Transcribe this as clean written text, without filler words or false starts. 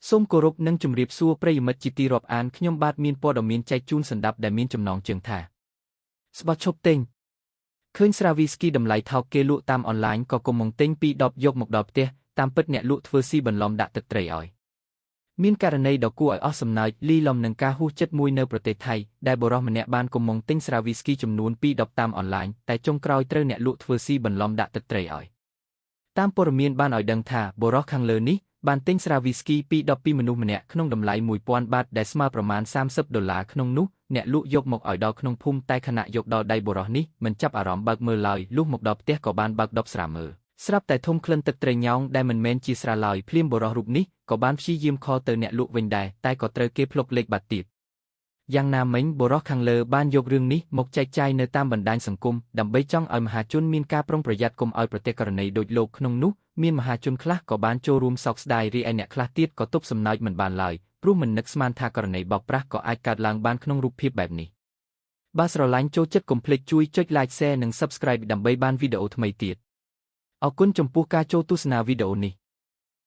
សូមគោរពនិងជម្រាបសួរប្រិយមិត្តជាទីរាប់អានខ្ញុំបាទមានព័ត៌មានចែកជូនសម្រាប់ដែលមានចំណងជើងថាស្បត់ឈប់ទិញឃើញស្រាវីស្គីតម្លៃថោកគេលក់តាមអនឡាញក៏កុំមកទិញពី10យកមកដល់ផ្ទះតាមពិតអ្នកលក់ធ្វើស៊ីបន្លំដាក់ទឹកត្រីឲ្យមានករណីដ៏គួរឲ្យអស់សំណើចលីលំនឹងការហួសចិត្តមួយនៅប្រទេសថៃដែលបុរសម្នាក់បានកុំមកទិញស្រាវីស្គីចំនួន210តាមអនឡាញតែចុងក្រោយត្រូវអ្នកលក់ធ្វើស៊ីបន្លំដាក់ទឹកត្រីឲ្យតាមព័ត៌មានបានឲ្យដឹងថាបុរសខាងលើនេះបានទិញស្រាវីស្គី210ពីមនុស្សម្នាក់ក្នុងតម្លៃ1000បាតដែលស្មើប្រមាណ$30ក្នុងនោះអ្នកលក់យកមកឲ្យដល់ក្នុងភូមិតែខណៈយកដល់ដៃបុរសនេះមិនចាប់អារម្មណ៍បើកមើលឡើយលុះមកដល់ផ្ទះក៏បានបើកដបស្រាមើលស្រាប់តែធំក្លិនទឹកត្រីញ៉ោងដែលមិនមែនជាស្រាឡើយភ្លាមបុរសរូបនេះក៏បានព្យាយាមខលទៅអ្នកលក់វិញដែរតែក៏ត្រូវគេភ្លុកលេខបាត់ទៀតយ៉ាងណាមិញបុរសខាងលើបានយករឿងនេះមកចែកចាយនៅតាមបណ្ដាញសង្គមដើម្បីចង់ឲ្យមហាជនមានការប្រុងប្រយ័ត្នកុំឲ្យប្រទះករណីដូចលោកក្នុងនោះមានមហាជនខ្លះក៏បានចូលរួមសោកស្ដាយរីឯអ្នកខ្លះទៀតក៏ទប់សំណើចមិនបានឡើយព្រោះមិននឹកស្មានថាករណីបោកប្រាស់ក៏អាចកើតឡើងបានក្នុងរូបភាពបែបនេះបើស្រឡាញ់ចូលចិត្តកុំភ្លេចជួយចុច Like Share និង Subscribe ដើម្បីបានវីដេអូថ្មីទៀតអរគុណចំពោះការចូលទស្សនាវីដេអូនេះ